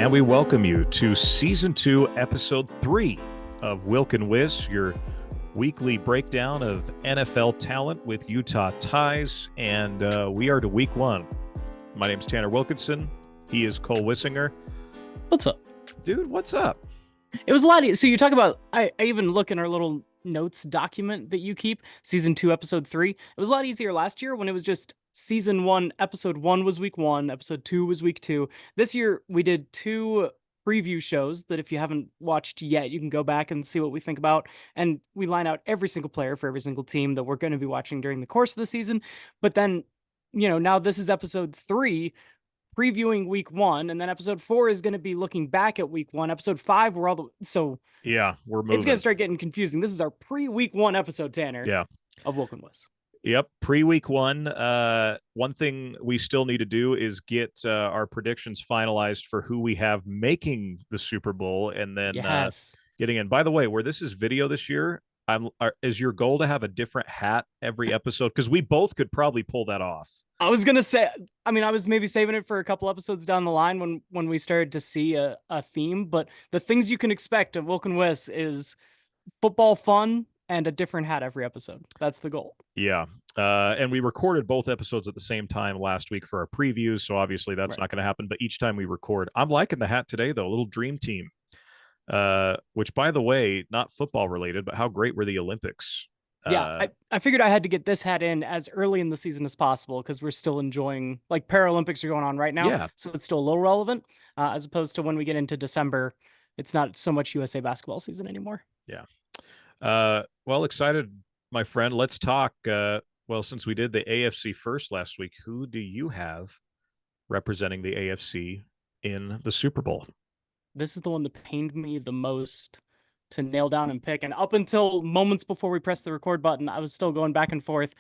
And we welcome you to Season 2, Episode 3 of Wilk and Wiz, your weekly breakdown of NFL talent with Utah ties. And we are to Week 1. My name's Tanner Wilkinson. He is Cole Wissinger. What's up? Dude, what's up? It was a lot. So you talk about, I even look in our little notes document that you keep, Season 2, Episode 3. It was a lot easier last year when it was just Season 1, Episode 1 was Week 1, Episode 2 was Week 2. This year, we did 2 preview shows that if you haven't watched yet, you can go back and see what we think about. And we line out every single player for every single team that we're going to be watching during the course of the season. But then, now this is Episode 3, previewing Week 1, and then Episode 4 is going to be looking back at Week 1. Episode 5, we're we're moving. It's going to start getting confusing. This is our pre-Week 1 episode, Tanner. Yeah. Of Wilk and Wiz. Yep, pre-Week 1. One thing we still need to do is get our predictions finalized for who we have making the Super Bowl, and then getting in. By the way, where this is video this year, is your goal to have a different hat every episode? Because we both could probably pull that off. I was gonna say, I was maybe saving it for a couple episodes down the line when we started to see a theme, but the things you can expect of Wilk and Wiz is football fun and a different hat every episode. That's the goal. Yeah. And we recorded both episodes at the same time last week for our previews, so obviously that's not going to happen, but each time we record, I'm liking the hat today, though, a little dream team, which, by the way, not football related, but how great were the Olympics? Yeah, I figured I had to get this hat in as early in the season as possible because we're still enjoying, like, Paralympics are going on right now. Yeah. So it's still a little relevant as opposed to when we get into December. It's not so much USA basketball season anymore. Yeah. Well, excited, my friend. Let's talk. Since we did the AFC first last week, who do you have representing the AFC in the Super Bowl? This is the one that pained me the most to nail down and pick. And up until moments before we pressed the record button, I was still going back and forth.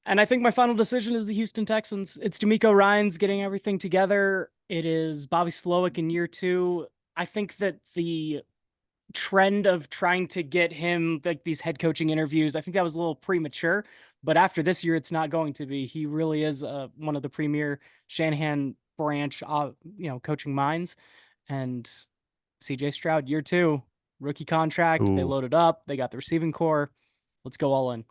And I think my final decision is the Houston Texans. It's DeMeco Ryans getting everything together. It is Bobby Slowick in year 2. I think that the trend of trying to get him like these head coaching interviews, I think that was a little premature. But after this year, it's not going to be. He really is one of the premier Shanahan branch, coaching minds. And CJ Stroud, year 2. Rookie contract. Ooh. They loaded up. They got the receiving core. Let's go all in.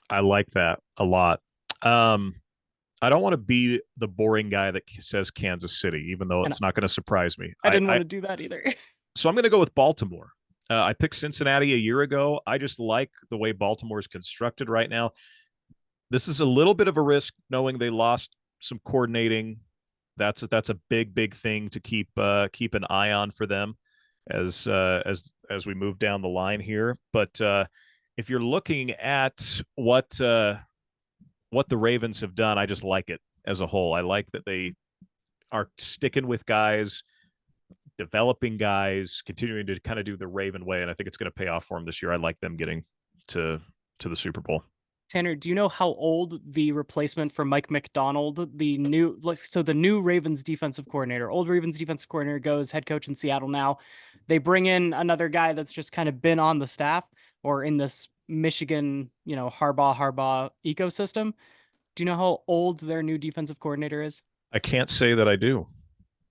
I like that a lot. I don't want to be the boring guy that says Kansas City, even though it's not going to surprise me. I didn't want to do that either. So I'm going to go with Baltimore. I picked Cincinnati a year ago. I just like the way Baltimore is constructed right now. This is a little bit of a risk knowing they lost some coordinating. That's a big thing to keep an eye on for them as we move down the line here. But if you're looking at what the Ravens have done, I just like it as a whole. I like that they are sticking with guys, developing guys, continuing to kind of do the Raven way, and I think it's going to pay off for them this year. I like them getting to the Super Bowl. Tanner, do you know how old the replacement for Mike Macdonald, the new Ravens defensive coordinator, old Ravens defensive coordinator, goes head coach in Seattle now? They bring in another guy that's just kind of been on the staff or in this Michigan, Harbaugh ecosystem. Do you know how old their new defensive coordinator is? I can't say that I do.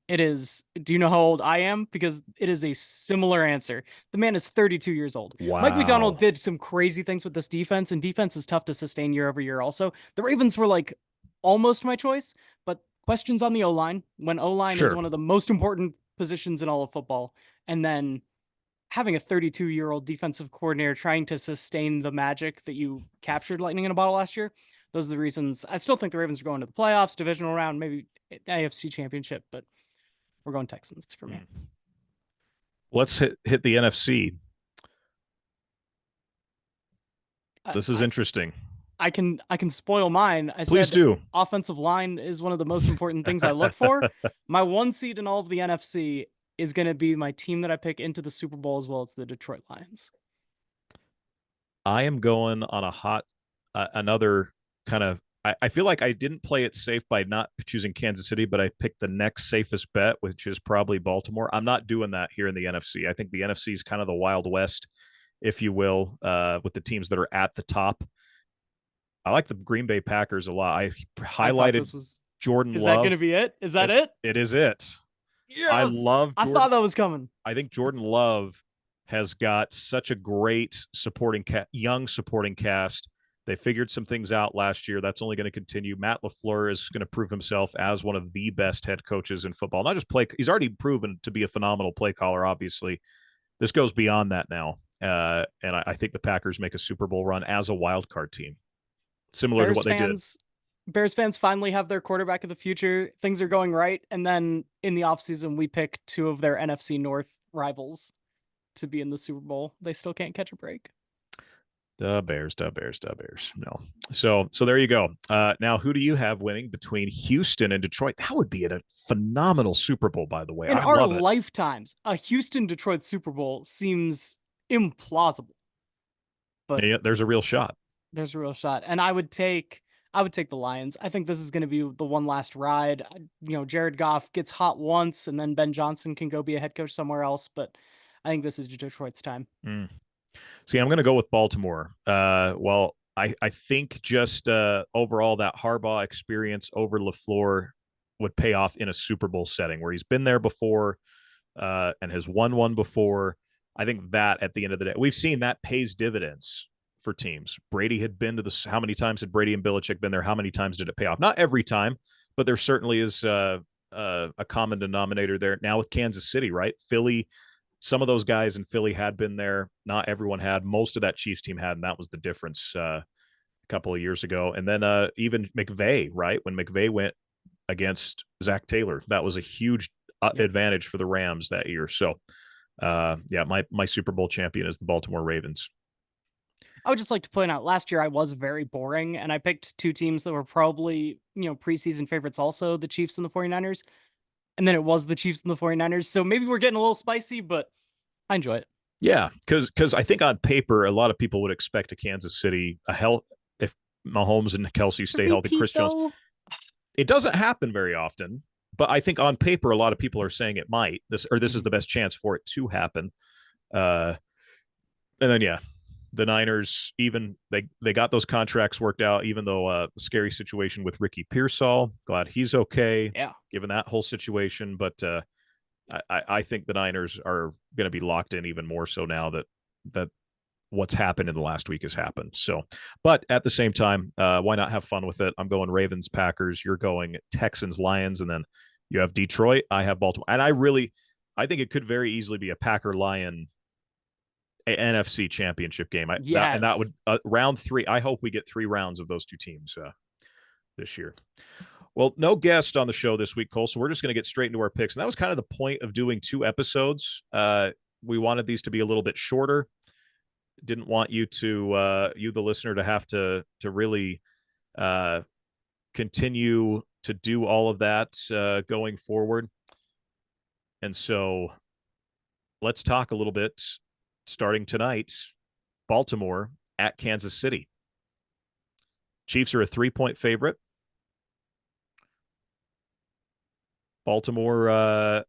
It is. Do you know how old I am? Because it is a similar answer. The man is 32 years old. Wow. Mike Macdonald did some crazy things with this defense, and defense is tough to sustain year over year also. The Ravens were like almost my choice, but questions on the O-line, when O-line is one of the most important positions in all of football. And then having a 32-year-old defensive coordinator trying to sustain the magic that you captured lightning in a bottle last year, those are the reasons. I still think the Ravens are going to the playoffs, divisional round, maybe AFC championship, but we're going Texans for me. Let's hit the NFC. This is interesting. I can spoil mine. Please do. Offensive line is one of the most important things I look for. My 1 seed in all of the NFC is going to be my team that I pick into the Super Bowl as well as the Detroit Lions. I am going on another kind of. I feel like I didn't play it safe by not choosing Kansas City, but I picked the next safest bet, which is probably Baltimore. I'm not doing that here in the NFC. I think the NFC is kind of the Wild West, if you will, with the teams that are at the top. I like the Green Bay Packers a lot. I highlighted Jordan Love. Is that going to be it? Is that it? It is it. I Yes, love I Jordan. thought that was coming. I think Jordan Love has got such a great young supporting cast. They figured some things out last year. That's only going to continue. Matt LaFleur is going to prove himself as one of the best head coaches in football. Not just play; he's already proven to be a phenomenal play caller. Obviously, this goes beyond that now. And I think the Packers make a Super Bowl run as a wild card team, similar to Bears what they did. fans Bears fans finally have their quarterback of the future. Things are going right. And then in the offseason, we pick two of their NFC North rivals to be in the Super Bowl. They still can't catch a break. The Bears, the Bears, the Bears. No. So there you go. Now, who do you have winning between Houston and Detroit? That would be a phenomenal Super Bowl, by the way. In I our love it. lifetimes, a Houston Detroit Super Bowl seems implausible, but Yeah, there's a real shot. there's a real shot. And I would take the Lions. I think this is going to be the one last ride. Jared Goff gets hot once, and then Ben Johnson can go be a head coach somewhere else. But I think this is Detroit's time. Mm. See, I'm going to go with Baltimore. Well, I think just overall that Harbaugh experience over LaFleur would pay off in a Super Bowl setting where he's been there before and has won one before. I think that at the end of the day, we've seen that pays dividends for teams. Brady had been to this. How many times had Brady and Belichick been there? How many times did it pay off? Not every time, but there certainly is a common denominator there. Now with Kansas City, right? Philly, some of those guys in Philly had been there. Not everyone had. Most of that Chiefs team had, and that was the difference a couple of years ago. And then even McVay, right? When McVay went against Zach Taylor, that was a huge advantage for the Rams that year. So, yeah, my Super Bowl champion is the Baltimore Ravens. I would just like to point out last year I was very boring, and I picked two teams that were probably, preseason favorites also, the Chiefs and the 49ers. And then it was the Chiefs and the 49ers. So maybe we're getting a little spicy, but I enjoy it. Yeah, because I think on paper a lot of people would expect a Kansas City if Mahomes and Kelsey stay healthy. Repeat Chris Jones, though. it doesn't happen very often, but I think on paper a lot of people are saying it might. This is the best chance for it to happen. And then yeah, the Niners even they got those contracts worked out, even though a scary situation with Ricky Pearsall. Glad he's okay, Yeah. given that whole situation. But I think the Niners are going to be locked in even more so now that what's happened in the last week has happened. So, but at the same time, why not have fun with it? I'm going Ravens, Packers. You're going Texans, Lions, and then you have Detroit. I have Baltimore, and I think it could very easily be a Packer Lion NFC Championship game. That Yes. would round 3. I hope we get 3 rounds of those two teams this year. Well, no guest on the show this week, Cole, so we're just going to get straight into our picks. And that was kind of the point of doing 2 episodes. We wanted these to be a little bit shorter. Didn't want you the listener, to have to really continue to do all of that going forward. And so let's talk a little bit starting tonight. Baltimore at Kansas City. Chiefs are a 3-point favorite. Baltimore,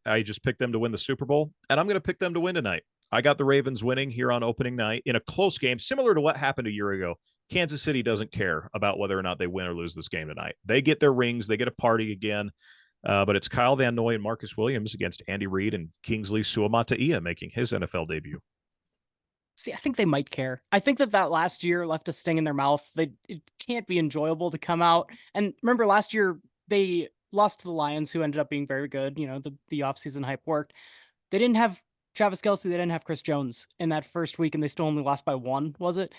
I just picked them to win the Super Bowl, and I'm going to pick them to win tonight. I got the Ravens winning here on opening night in a close game, similar to what happened a year ago. Kansas City doesn't care about whether or not they win or lose this game tonight. They get their rings. They get a party again. But it's Kyle Van Noy and Marcus Williams against Andy Reid and Kingsley Suamataia making his NFL debut. See, I think they might care. I think that last year left a sting in their mouth. It can't be enjoyable to come out. And remember, last year they lost to the Lions, who ended up being very good. The offseason hype worked. They didn't have Travis Kelce. They didn't have Chris Jones in that first week, and they still only lost by 1, was it?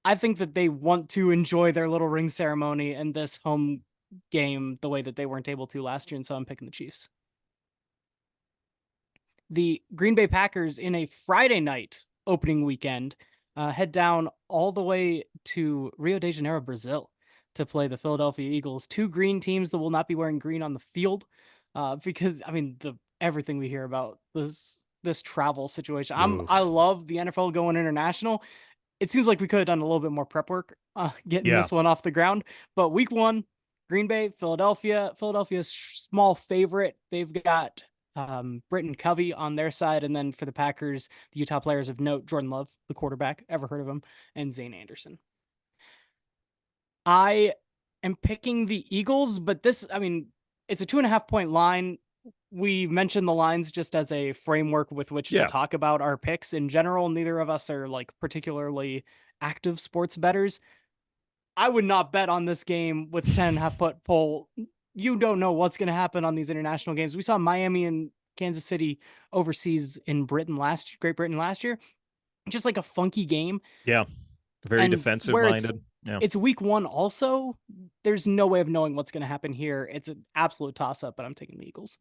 I think that they want to enjoy their little ring ceremony in this home game the way that they weren't able to last year, and so I'm picking the Chiefs. The Green Bay Packers in a Friday night opening weekend head down all the way to Rio de Janeiro, Brazil, to play the Philadelphia Eagles. 2 green teams that will not be wearing green on the field because, everything we hear about this travel situation. I love the NFL going international. It seems like we could have done a little bit more prep work getting this one off the ground. But week 1, Green Bay, Philadelphia. Philadelphia's small favorite. They've got Britton Covey on their side, and then for the Packers, the Utah players of note: Jordan Love, the quarterback, ever heard of him, and Zane Anderson. I am picking the Eagles, but it's a 2.5 point line. we mentioned the lines just as a framework with which to Yeah. talk about our picks. In general, neither of us are like particularly active sports bettors. I would not bet on this game with a 10.5 foot pole. You don't know what's going to happen on these international games. We saw Miami and Kansas City overseas in Great Britain last year. Just like a funky game. Yeah. Very And defensive where minded. Yeah. it's week one also, there's no way of knowing what's going to happen here. It's an absolute toss up, but I'm taking the Eagles.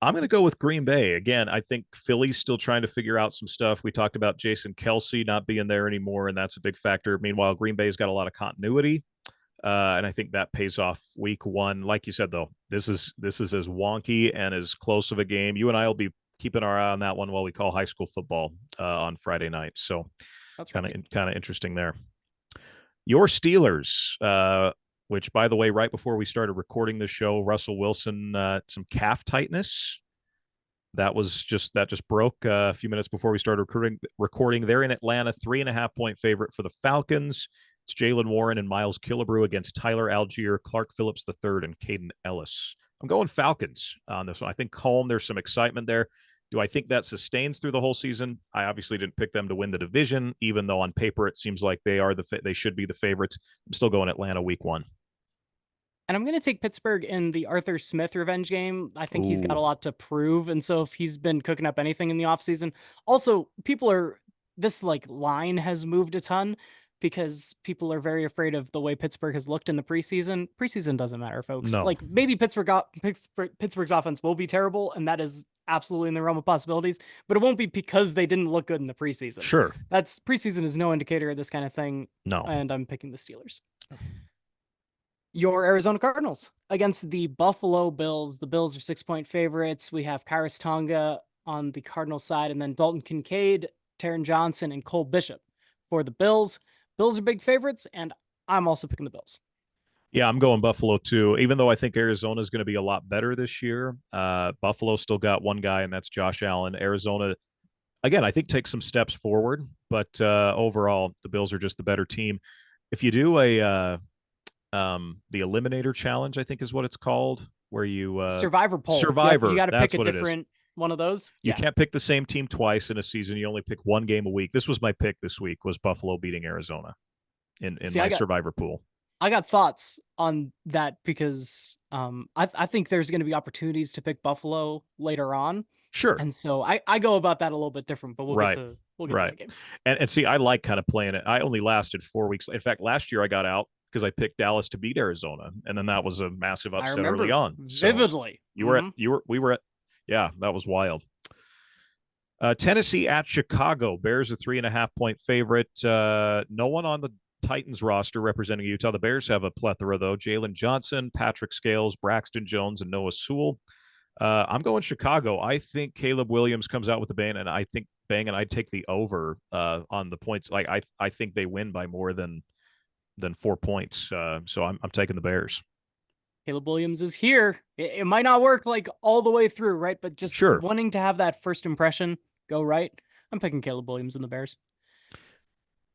I'm going to go with Green Bay. Again, I think Philly's still trying to figure out some stuff. We talked about Jason Kelsey not being there anymore, and that's a big factor. Meanwhile, Green Bay's got a lot of continuity, and I think that pays off week one. Like you said, though, this is as wonky and as close of a game. You and I will be keeping our eye on that one while we call high school football on Friday night. So That's kind right. of interesting there. Your Steelers, which, by the way, right before we started recording this show, Russell Wilson, some calf tightness. That just broke a few minutes before we started recording. They're in Atlanta, 3.5-point favorite for the Falcons. It's Jaylen Warren and Miles Killebrew against Tyler Algier, Clark Phillips III, and Caden Ellis. I'm going Falcons on this one. I think home, there's some excitement there. Do I think that sustains through the whole season? I obviously didn't pick them to win the division, even though on paper it seems like they should be the favorites. I'm still going Atlanta week one. And I'm going to take Pittsburgh in the Arthur Smith revenge game. I think he's got a lot to prove. And so if he's been cooking up anything in the offseason, also this like line has moved a ton because people are very afraid of the way Pittsburgh has looked in the preseason. Preseason doesn't matter, folks. No. Like maybe Pittsburgh's offense will be terrible, and that is absolutely in the realm of possibilities, but it won't be because they didn't look good in the preseason. Sure. Preseason is no indicator of this kind of thing. No. And I'm picking the Steelers. Your Arizona Cardinals against the Buffalo Bills. The Bills are 6-point favorites. We have Khyiris Tonga on the Cardinals side, and then Dalton Kincaid, Taron Johnson, and Cole Bishop for the Bills. Bills are big favorites, and I'm also picking the Bills. Yeah, I'm going Buffalo too. Even though I think Arizona is going to be a lot better this year, Buffalo still got one guy, and that's Josh Allen. Arizona, again, I think takes some steps forward, but overall, the Bills are just the better team. If you do the Eliminator Challenge, I think is what it's called, where you Survivor poll. Survivor. You got to pick a different one of those. You can't pick the same team twice in a season. You only pick one game a week. This was my pick this week, was Buffalo beating Arizona in my Survivor pool. I got thoughts on that because I think there's going to be opportunities to pick Buffalo later on. Sure. And so I go about that a little bit different, but we'll get to that game. And see, I like kind of playing it. I only lasted 4 weeks. In fact, last year I got out because I picked Dallas to beat Arizona, and then that was a massive upset early on. Vividly. So yeah, that was wild. Tennessee at Chicago. Bears a 3.5-point favorite. No one on the Titans roster representing Utah. The Bears have a plethora, though. Jalen Johnson, Patrick Scales, Braxton Jones, and Noah Sewell. I'm going Chicago. I think Caleb Williams comes out with a bang, and I'd take the over on the points. Like I think they win by more than 4 points. So I'm taking the Bears. Caleb Williams is here. It might not work like all the way through, right? But just wanting to have that first impression go right. I'm picking Caleb Williams and the Bears.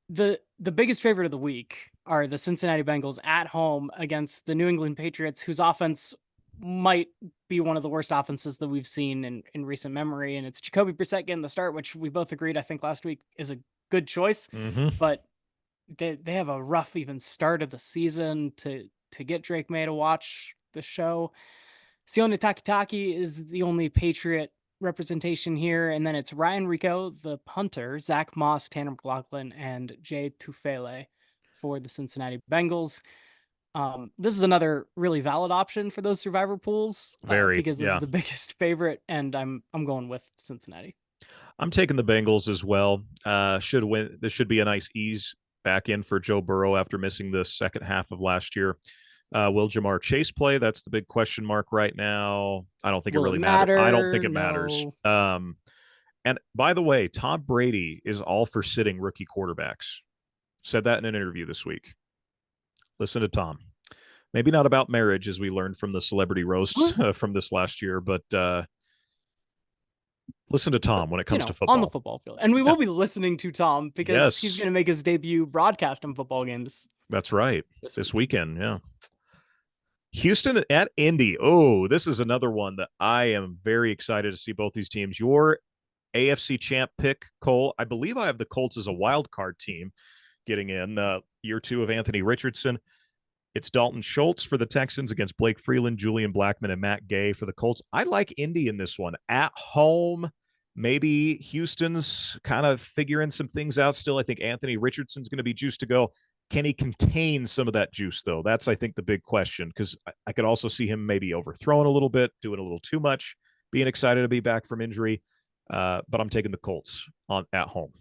The biggest favorite of the week are the Cincinnati Bengals at home against the New England Patriots, whose offense might be one of the worst offenses that we've seen in recent memory. And it's Jacoby Brissett getting the start, which we both agreed, I think last week, is a good choice. But they have a rough even start of the season to get Drake May to watch the show. Sione Takitaki is the only Patriot representation here, and then it's Ryan Rico, the punter, Zach Moss, Tanner McLaughlin, and Jay Tufele for the Cincinnati Bengals. This is another really valid option for those survivor pools because it's the biggest favorite, and I'm going with Cincinnati. I'm taking the Bengals as well. Should win. This should be a nice ease back in for Joe Burrow after missing the second half of last year. Will Jamar Chase play? That's the big question mark right now. I don't think it really matters. I don't think it matters. And by the way, Tom Brady is all for sitting rookie quarterbacks. Said that in an interview this week. Listen to Tom. Maybe not about marriage, as we learned from the celebrity roasts from this last year, but listen to Tom when it comes to football. On the football field. And we will be listening to Tom because he's going to make his debut broadcast on football games. That's right. This weekend, yeah. Houston at Indy. Oh, this is another one that I am very excited to see both these teams. Your AFC champ pick, Cole. I believe I have the Colts as a wild card team getting in year two of Anthony Richardson. It's Dalton Schultz for the Texans against Blake Freeland, Julian Blackman, and Matt Gay for the Colts. I like Indy in this one. At home, maybe Houston's kind of figuring some things out still. I think Anthony Richardson's going to be juiced to go. Can he contain some of that juice, though? That's, I think, the big question, because I could also see him maybe overthrowing a little bit, doing a little too much, being excited to be back from injury. But I'm taking the Colts at home.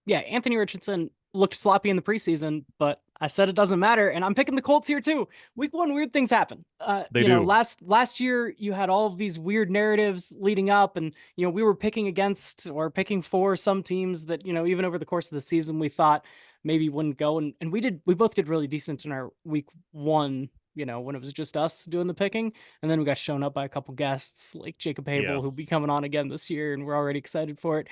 Yeah, Anthony Richardson looked sloppy in the preseason, but I said it doesn't matter, and I'm picking the Colts here too. Week one, weird things happen. They do. Last year you had all of these weird narratives leading up, and we were picking against or picking for some teams that even over the course of the season we thought maybe wouldn't go, and we both did really decent in our week one. When it was just us doing the picking, and then we got shown up by a couple guests like Jacob Habel, who'll be coming on again this year, and we're already excited for it.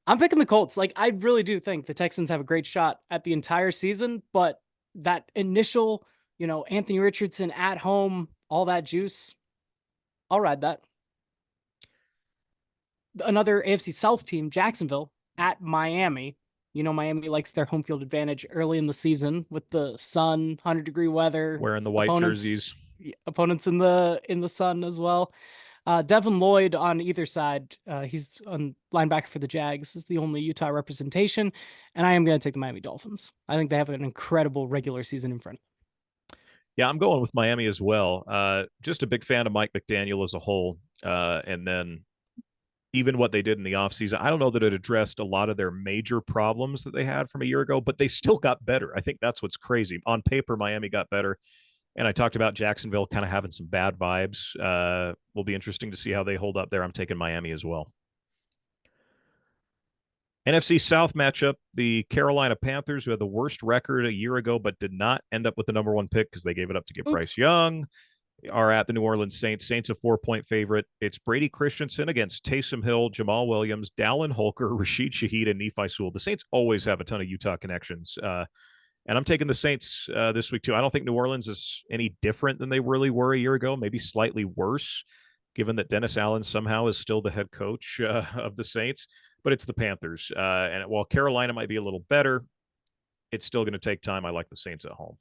I'm picking the Colts. Like, I really do think the Texans have a great shot at the entire season, but that initial, Anthony Richardson at home, all that juice, I'll ride that. Another AFC South team, Jacksonville, at Miami. Miami likes their home field advantage early in the season with the sun, 100-degree weather. Wearing the white jerseys. Opponents in the sun as well. Devin Lloyd on either side. He's on linebacker for the Jags. Is the only Utah representation, and I am going to take the Miami Dolphins. I think they have an incredible regular season in front of them. Yeah, I'm going with Miami as well. Just a big fan of Mike McDaniel as a whole, and then even what they did in the offseason. I don't know that it addressed a lot of their major problems that they had from a year ago, but they still got better. I think that's what's crazy. On paper, Miami got better. And I talked about Jacksonville kind of having some bad vibes. Will be interesting to see how they hold up there. I'm taking Miami as well. NFC South matchup, the Carolina Panthers, who had the worst record a year ago but did not end up with the number one pick because they gave it up to get Bryce Young, are at the New Orleans Saints. Saints a 4-point favorite. It's Brady Christensen against Taysom Hill, Jamal Williams, Dallin Holker, Rashid Shaheed, and Nephi Sewell. The Saints always have a ton of Utah connections. And I'm taking the Saints this week, too. I don't think New Orleans is any different than they really were a year ago, maybe slightly worse, given that Dennis Allen somehow is still the head coach of the Saints. But it's the Panthers. And while Carolina might be a little better, it's still going to take time. I like the Saints at home.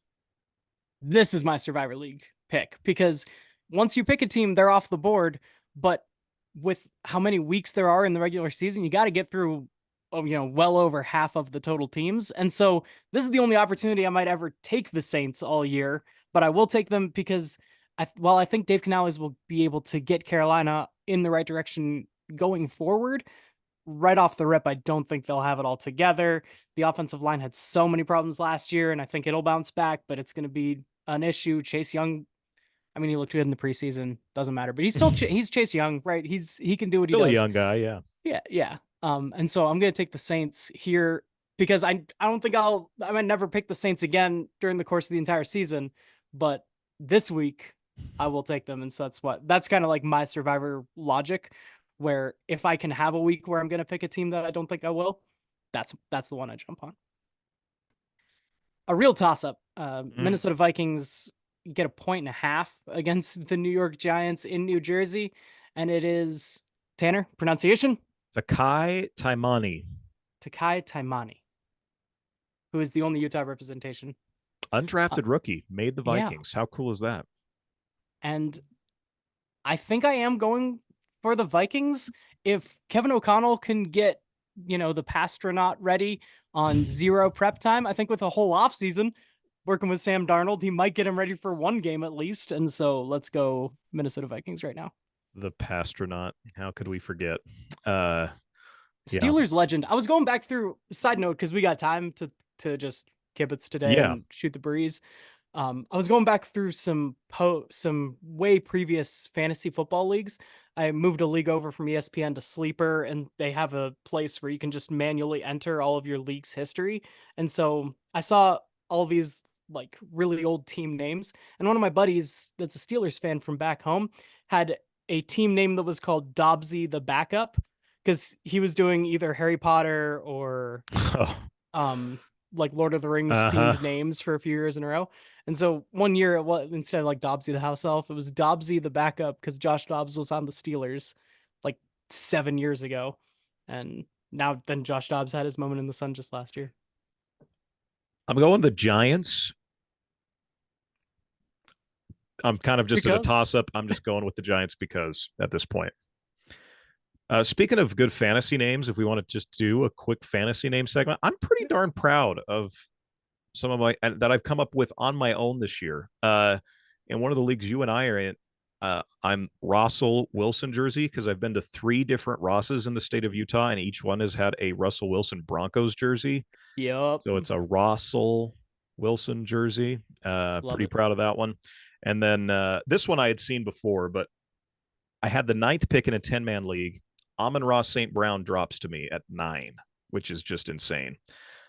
This is my Survivor League pick, because once you pick a team, they're off the board. But with how many weeks there are in the regular season, you got to get through well over half of the total teams. And so this is the only opportunity I might ever take the Saints all year, but I will take them because I think Dave Canales will be able to get Carolina in the right direction going forward. Right off the rip, I don't think they'll have it all together. The offensive line had so many problems last year, and I think it'll bounce back, but it's going to be an issue. Chase Young, I mean, he looked good in the preseason. Doesn't matter, but he's still he's Chase Young, right? He can do what he does. Still a young guy, yeah. Yeah. And so I'm going to take the Saints here because I don't think I might never pick the Saints again during the course of the entire season, but this week I will take them. And so that's kind of like my Survivor logic, where if I can have a week where I'm going to pick a team that I don't think I will, that's the one I jump on. A real toss-up. Minnesota Vikings get 1.5 against the New York Giants in New Jersey, and it is, Tanner, pronunciation? Takai Taimani, who is the only Utah representation. Undrafted rookie, made the Vikings. Yeah. How cool is that? And I think I am going for the Vikings. If Kevin O'Connell can get, the Pastronaut ready on 0 prep time, I think with a whole offseason working with Sam Darnold, he might get him ready for one game at least. And so let's go Minnesota Vikings right now. The Pastronaut. How could we forget? Steelers legend. I was going back through, side note, because we got time to just kibitz today and shoot the breeze. I was going back through some way previous fantasy football leagues. I moved a league over from ESPN to Sleeper, and they have a place where you can just manually enter all of your league's history. And so I saw all these like really old team names, and one of my buddies that's a Steelers fan from back home had a team name that was called Dobbsy the Backup, because he was doing either Harry Potter or like Lord of the Rings themed names for a few years in a row. And so one year, instead of like Dobbsy the house elf, it was Dobbsy the backup because Josh Dobbs was on the Steelers like 7 years ago, and now then Josh Dobbs had his moment in the sun just last year. I'm going the Giants. I'm kind of just at a Because toss up. I'm just going with the Giants because at this point. Speaking of good fantasy names, if we want to just do a quick fantasy name segment, I'm pretty darn proud of some of my that I've come up with on my own this year. In one of the leagues you and I are in, I'm Russell Wilson jersey because I've been to 3 different Rosses in the state of Utah, and each one has had a Russell Wilson Broncos jersey. yep, So it's a Russell Wilson jersey. love Pretty it. proud of that one. And then this one I had seen before, but I had the 9th pick in a 10-man league. Amon-Ra St. Brown drops to me at 9, which is just insane.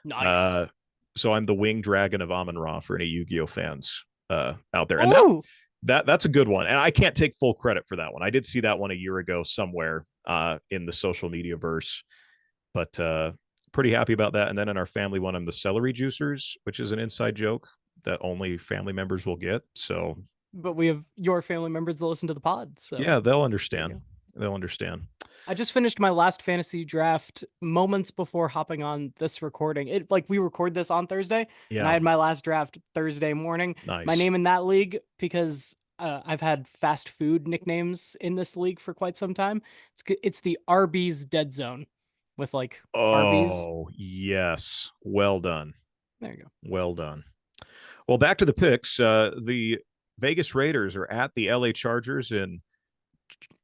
Nice. So I'm the wing dragon of Amon-Ra for any Yu-Gi-Oh fans out there. And Oh, that's a good one. And I can't take full credit for that one. I did see that one a year ago somewhere in the social media verse, but pretty happy about that. And then in our family one, I'm the celery juicers, which is an inside joke that only family members will get. So but we have your family members that listen to the pod, so yeah, they'll there you understand. go. They'll understand. I just finished my last fantasy draft moments before hopping on this recording. It like we record this on Thursday, and I Yeah, had my last draft Thursday morning. My nice. name in that league, because I've had fast food nicknames in this league for quite some time. It's the Arby's Dead Zone, with like Arby's. Oh, yes. Well done. There you go. Well done. Well, back to the picks. The Vegas Raiders are at the LA Chargers in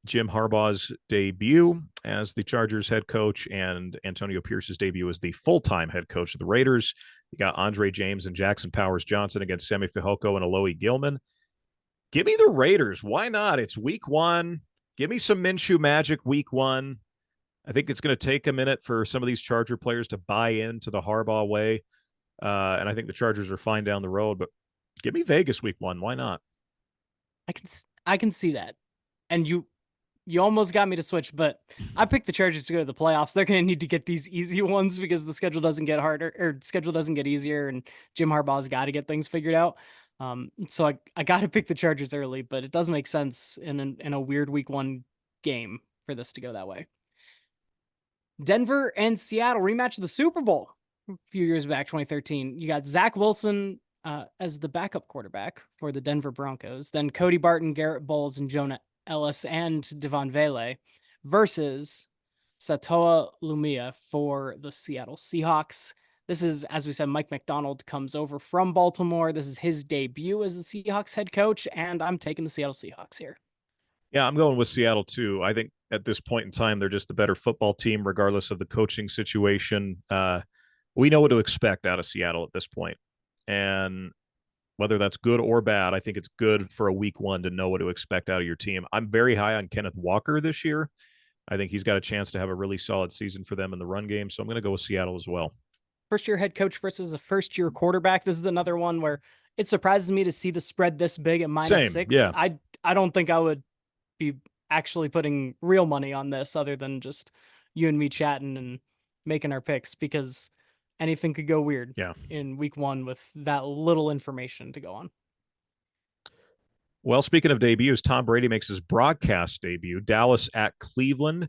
Jim Harbaugh's debut as the Chargers head coach and Antonio Pierce's debut as the full-time head coach of the Raiders. You got Andre James and Jackson Powers Johnson against Semi Fehoko and Alohi Gilman. Give me the Raiders. Why not? It's week 1. Give me some Minshew magic week 1. I think it's going to take a minute for some of these Charger players to buy into the Harbaugh way. And I think the Chargers are fine down the road, but give me Vegas week 1. Why not? I can see that, and you almost got me to switch, but I picked the Chargers to go to the playoffs. They're going to need to get these easy ones because the schedule doesn't get harder, or schedule doesn't get easier, and Jim Harbaugh's got to get things figured out. So I got to pick the Chargers early, but it does make sense in a weird week 1 game for this to go that way. Denver and Seattle rematch of the Super Bowl a few years back, 2013. You got Zach Wilson as the backup quarterback for the Denver Broncos, then Cody Barton, Garrett Bowles, and Jonah Ellis and Devon Vele versus Satoa Lumia for the Seattle Seahawks. This is, as we said, Mike McDonald comes over from Baltimore. This is his debut as the Seahawks head coach, and I'm taking the Seattle Seahawks here. Yeah, I'm going with Seattle too. I think at this point in time, they're just the better football team, regardless of the coaching situation. We know what to expect out of Seattle at this point. And whether that's good or bad, I think it's good for a week 1 to know what to expect out of your team. I'm very high on Kenneth Walker this year. I think he's got a chance to have a really solid season for them in the run game. So I'm going to go with Seattle as well. First-year head coach versus a first-year quarterback. This is another one where it surprises me to see the spread this big at Same, -6. yeah. I don't think I would be actually putting real money on this other than just you and me chatting and making our picks, because anything could go weird in week 1 with that little information to go on. Well, speaking of debuts, Tom Brady makes his broadcast debut. Dallas at Cleveland.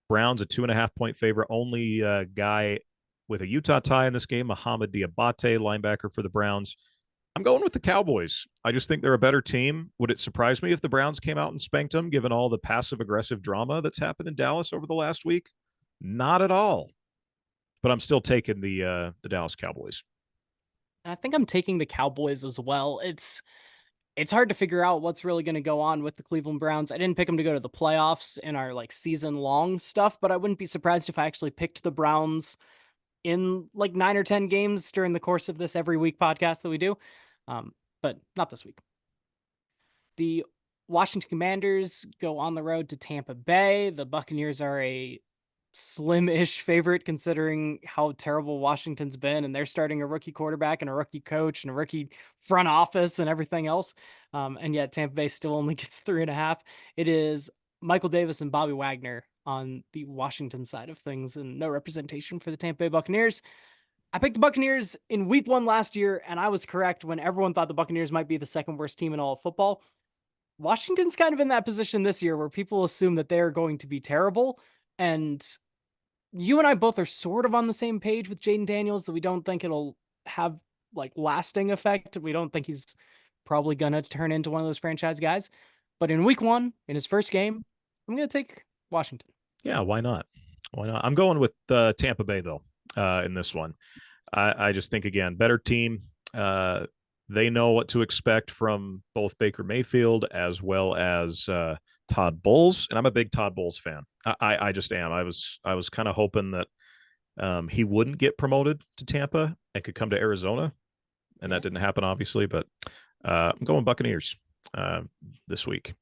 Browns a 2.5-point favorite. Only guy with a Utah tie in this game, Mohamed Diabate, linebacker for the Browns. I'm going with the Cowboys. I just think they're a better team. Would it surprise me if the Browns came out and spanked them, given all the passive-aggressive drama that's happened in Dallas over the last week? Not at all. But I'm still taking the Dallas Cowboys. I think I'm taking the Cowboys as well. It's hard to figure out what's really going to go on with the Cleveland Browns. I didn't pick them to go to the playoffs in our like season long stuff, but I wouldn't be surprised if I actually picked the Browns in like 9 or 10 games during the course of this every week podcast that we do. But not this week. The Washington Commanders go on the road to Tampa Bay. The Buccaneers are a slim-ish favorite considering how terrible Washington's been, and they're starting a rookie quarterback and a rookie coach and a rookie front office and everything else. And yet Tampa Bay still only gets 3.5. It is Michael Davis and Bobby Wagner on the Washington side of things, and no representation for the Tampa Bay Buccaneers. I picked the Buccaneers in week 1 last year, and I was correct when everyone thought the Buccaneers might be the second worst team in all of football. Washington's kind of in that position this year where people assume that they're going to be terrible. And you and I both are sort of on the same page with Jaden Daniels that we don't think it'll have like lasting effect. We don't think he's probably going to turn into one of those franchise guys. But in week 1, in his first game, I'm going to take Washington. Yeah, why not? Why not? I'm going with Tampa Bay, though, in this one. I just think, again, better team. They know what to expect from both Baker Mayfield as well as Todd Bowles, and I'm a big Todd Bowles fan. I just am. I was kind of hoping that he wouldn't get promoted to Tampa and could come to Arizona, and that didn't happen, obviously. But I'm going Buccaneers this week.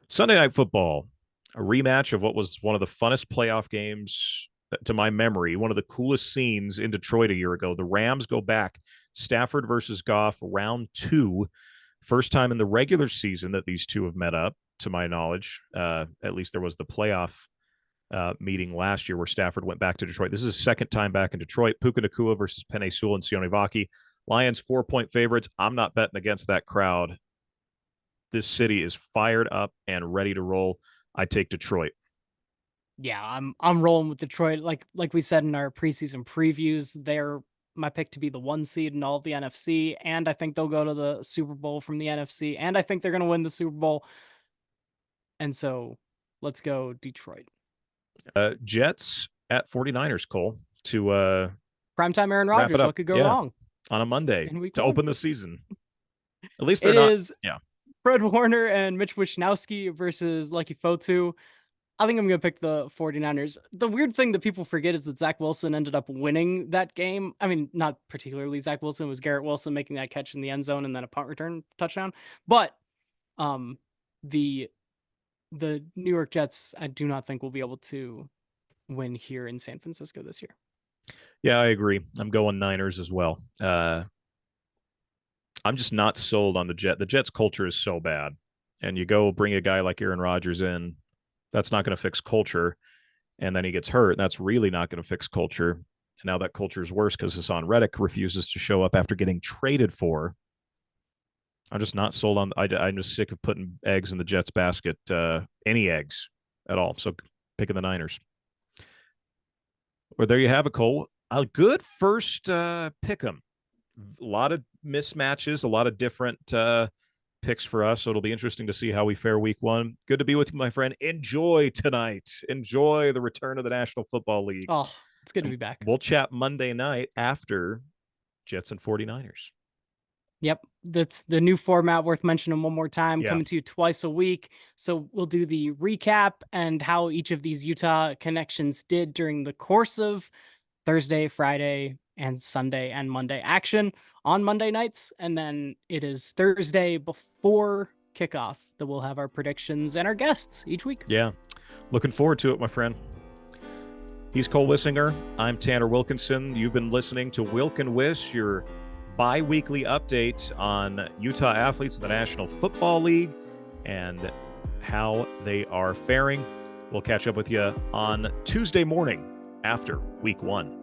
Sunday Night Football, a rematch of what was one of the funnest playoff games to my memory, one of the coolest scenes in Detroit a year ago. The Rams go back, Stafford versus Goff, round 2. First time in the regular season that these two have met up, to my knowledge. At least there was the playoff meeting last year where Stafford went back to Detroit. This is his second time back in Detroit. Puka Nacua versus Penei Sewell and Sione Vaki. Lions 4-point favorites. I'm not betting against that crowd. This city is fired up and ready to roll. I take Detroit. Yeah, I'm rolling with Detroit. Like we said in our preseason previews, they're my pick to be the 1 seed in all of the NFC, and I think they'll go to the Super Bowl from the NFC, and I think they're going to win the Super Bowl. And so, let's go Detroit. Jets at 49ers, Cole, to primetime Aaron Rodgers. What could go wrong on a Monday to open the season? At least they're not. Is Fred Warner and Mitch Wishnowsky versus Lucky Fotu. I think I'm going to pick the 49ers. The weird thing that people forget is that Zach Wilson ended up winning that game. I mean, not particularly Zach Wilson. It was Garrett Wilson making that catch in the end zone and then a punt return touchdown. But the New York Jets, I do not think will be able to win here in San Francisco this year. Yeah, I agree. I'm going Niners as well. I'm just not sold on the Jets. The Jets culture is so bad. And you go bring a guy like Aaron Rodgers in, that's not going to fix culture. And then he gets hurt. And that's really not going to fix culture. And now that culture is worse because Hassan Reddick refuses to show up after getting traded for. I'm just not sold on. I'm just sick of putting eggs in the Jets basket, any eggs at all. So picking the Niners. Well, there you have it, Cole. A good first pick 'em. A lot of mismatches, a lot of different picks for us. So it'll be interesting to see how we fare week 1. Good to be with you, my friend. Enjoy tonight. Enjoy the return of the National Football League. Oh, it's good to be back. We'll chat Monday night after Jets and 49ers. Yep. That's the new format worth mentioning one more time, coming to you twice a week. So we'll do the recap and how each of these Utah connections did during the course of Thursday, Friday, and Sunday and Monday action on Monday nights. And then it is Thursday before kickoff that we'll have our predictions and our guests each week. Yeah. Looking forward to it, my friend. He's Cole Wissinger. I'm Tanner Wilkinson. You've been listening to Wilk and Wiss, your bi-weekly update on Utah athletes in the National Football League and how they are faring. We'll catch up with you on Tuesday morning after week 1.